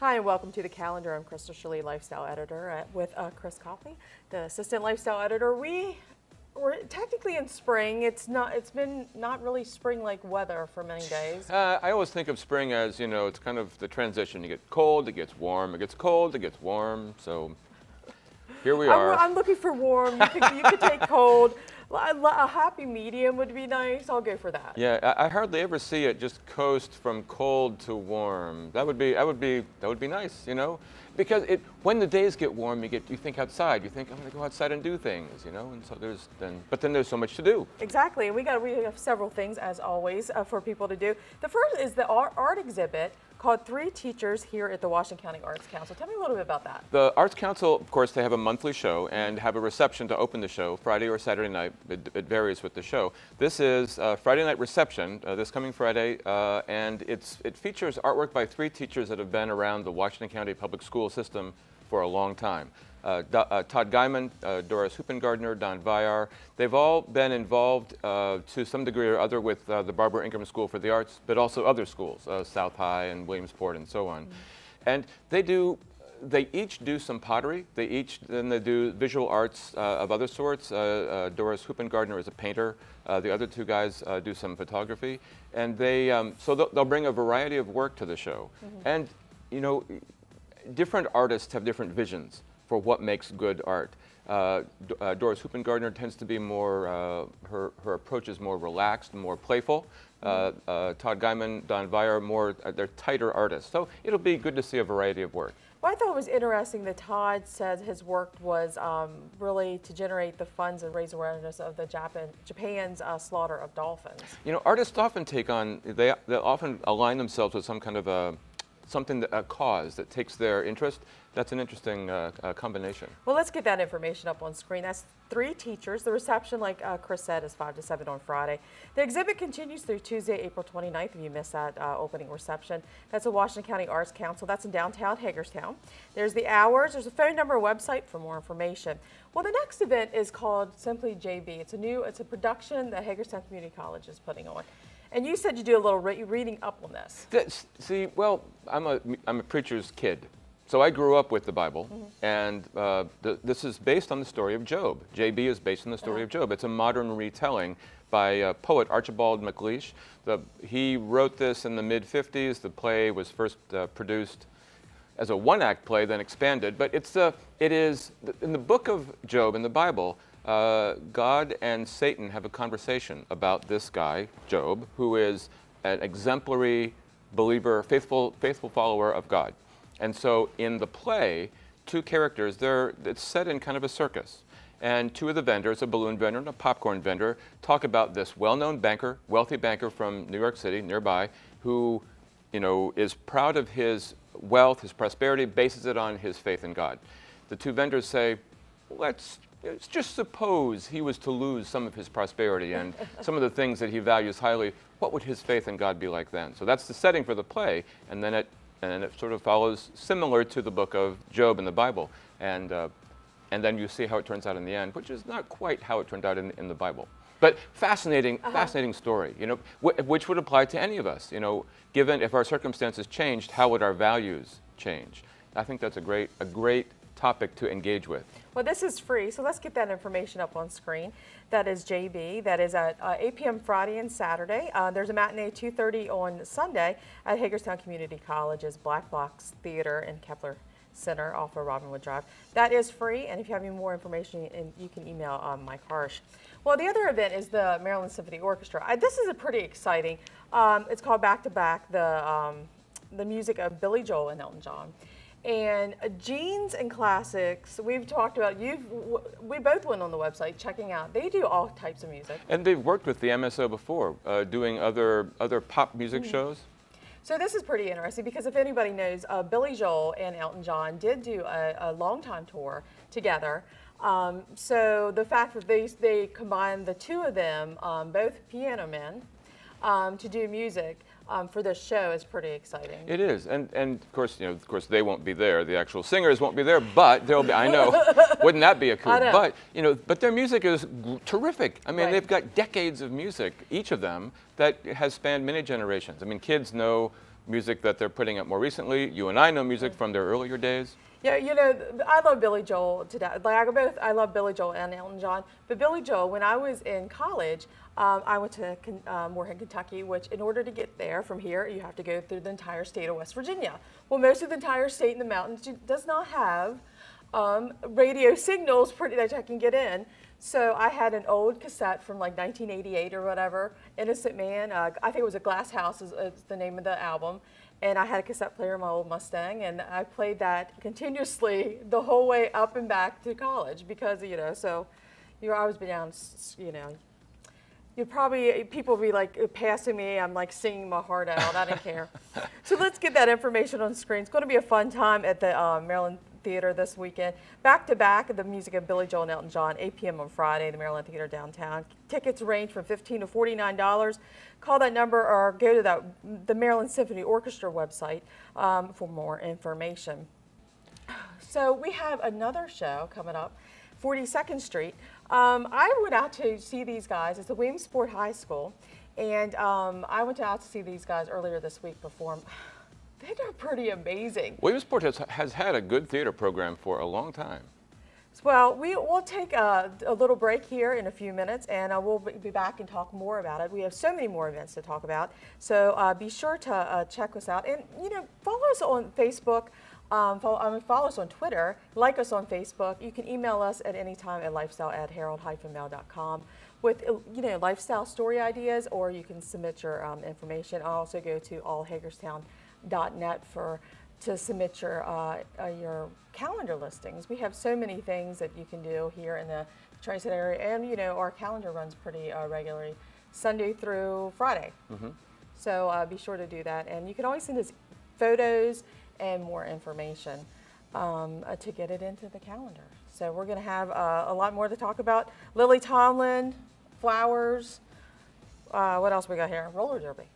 Hi, and welcome to the calendar. I'm Crystal Schelle, lifestyle editor with Chris Copley, the assistant lifestyle editor. We're technically in spring. It's been not really spring-like weather for many days. I always think of spring as, it's kind of the transition. You get cold, it gets warm, it gets cold, it gets warm. So here we are. I'm looking for warm. You could take cold. A happy medium would be nice. I'll go for that. Yeah, I hardly ever see it just coast from cold to warm. That would be nice, because when the days get warm, you think outside. You think I'm going to go outside and do things, and so but then there's so much to do. Exactly, and we have several things as always for people to do. The first is the art exhibit called Three Teachers here at the Washington County Arts Council. Tell me a little bit about that. The Arts Council, of course, they have a monthly show and have a reception to open the show, Friday or Saturday night. It varies with the show. This is Friday night reception, this coming Friday, and it features artwork by three teachers that have been around the Washington County public school system for a long time. Todd Guyman, Doris Hoopengardner, Don Vyar. They've all been involved to some degree or other with the Barbara Ingram School for the Arts, but also other schools, South High and Williamsport and so on. Mm-hmm. And they each do some pottery. They do visual arts of other sorts. Doris Hoopengardner is a painter. The other two guys do some photography. And so they'll bring a variety of work to the show. Mm-hmm. And, different artists have different visions for what makes good art. Doris Hoopengardner tends to be more, her approach is more relaxed, more playful. Todd Guyman, Don Vyar, they're tighter artists. So it'll be good to see a variety of work. Well, I thought it was interesting that Todd said his work was really to generate the funds and raise awareness of the Japan's slaughter of dolphins. Artists often they often align themselves with some kind of a cause that takes their interest. That's an interesting combination. Well, let's get that information up on screen. That's Three Teachers. The reception, like Chris said, is 5 to 7 on Friday. The exhibit continues through Tuesday, April 29th, if you missed that opening reception. That's the Washington County Arts Council. That's in downtown Hagerstown. There's the hours. There's a phone number, website for more information. Well, the next event is called Simply JB. It's a production that Hagerstown Community College is putting on. And you said you do a little reading up on this. I'm a preacher's kid. So I grew up with the Bible, and this is based on the story of Job. JB is based on the story of Job. It's a modern retelling by poet Archibald MacLeish. He wrote this in the mid-50s. The play was first produced as a one-act play, then expanded. But it is in the book of Job in the Bible. God and Satan have a conversation about this guy, Job, who is an exemplary believer, faithful follower of God. And so in the play, two characters, it's set in kind of a circus. And two of the vendors, a balloon vendor and a popcorn vendor, talk about this well-known banker, wealthy banker from New York City, nearby, who, is proud of his wealth, his prosperity, bases it on his faith in God. The two vendors say, let's just suppose he was to lose some of his prosperity and some of the things that he values highly. What would his faith in God be like then? So that's the setting for the play, and then it sort of follows similar to the book of Job in the Bible, and then you see how it turns out in the end, which is not quite how it turned out in the Bible. But fascinating story, which would apply to any of us. Given if our circumstances changed, how would our values change? I think that's a great topic to engage with. Well, this is free, so let's get that information up on screen. That is JB. That is at 8 p.m. Friday and Saturday. There's a matinee 2:30 on Sunday at Hagerstown Community College's Black Box Theater in Kepler Center off of Robinwood Drive. That is free, and if you have any more information, you can email Mike Harsh. Well, the other event is the Maryland Symphony Orchestra. This is a pretty exciting. It's called Back to Back, the music of Billy Joel and Elton John. And Genes and Classics, we've talked about, we both went on the website checking out. They do all types of music. And they've worked with the MSO before, doing other pop music shows. So this is pretty interesting because if anybody knows, Billy Joel and Elton John did do a long time tour together. So the fact that they combined the two of them, both piano men, to do music for this show is pretty exciting. It is, and of course they won't be there. The actual singers won't be there, but they'll be. I know, wouldn't that be a coup? But their music is terrific. I mean, they've got decades of music, each of them, that has spanned many generations. I mean, kids know music that they're putting up more recently. You and I know music from their earlier days. Yeah, I love Billy Joel today. Like I love Billy Joel and Elton John. But Billy Joel, when I was in college, I went to Moorhead, Kentucky, which in order to get there from here, you have to go through the entire state of West Virginia. Well, most of the entire state in the mountains does not have radio signals that I can get in. So I had an old cassette from like 1988 or whatever, Innocent Man. I think it was A Glass House is the name of the album. And I had a cassette player in my old Mustang, and I played that continuously the whole way up and back to college because, so you've always been down, people will be like passing me, I'm like singing my heart out, I didn't care. So let's get that information on screen. It's going to be a fun time at the Maryland Theater this weekend. Back to back, the music of Billy Joel and Elton John, 8 p.m. on Friday, the Maryland Theater downtown. Tickets range from $15 to $49. Call that number or go to the Maryland Symphony Orchestra website for more information. So we have another show coming up, 42nd Street. I went out to see these guys. It's the Williamsport High School, and I went out to see these guys earlier this week perform. They're pretty amazing. Williamsport has had a good theater program for a long time. Well, we'll take a little break here in a few minutes, and we'll be back and talk more about it. We have so many more events to talk about, so be sure to check us out. And, follow us on Facebook, follow us on Twitter, like us on Facebook. You can email us at any time at lifestyle@herald-mail.com with, lifestyle story ideas, or you can submit your information. I'll also go to allhagerstown.net to submit your calendar listings. We have so many things that you can do here in the Tri-State area, and our calendar runs pretty regularly, Sunday through Friday. Mm-hmm. So be sure to do that, and you can always send us photos and more information to get it into the calendar. So we're going to have a lot more to talk about. Lily Tomlin, flowers. What else we got here? Roller derby.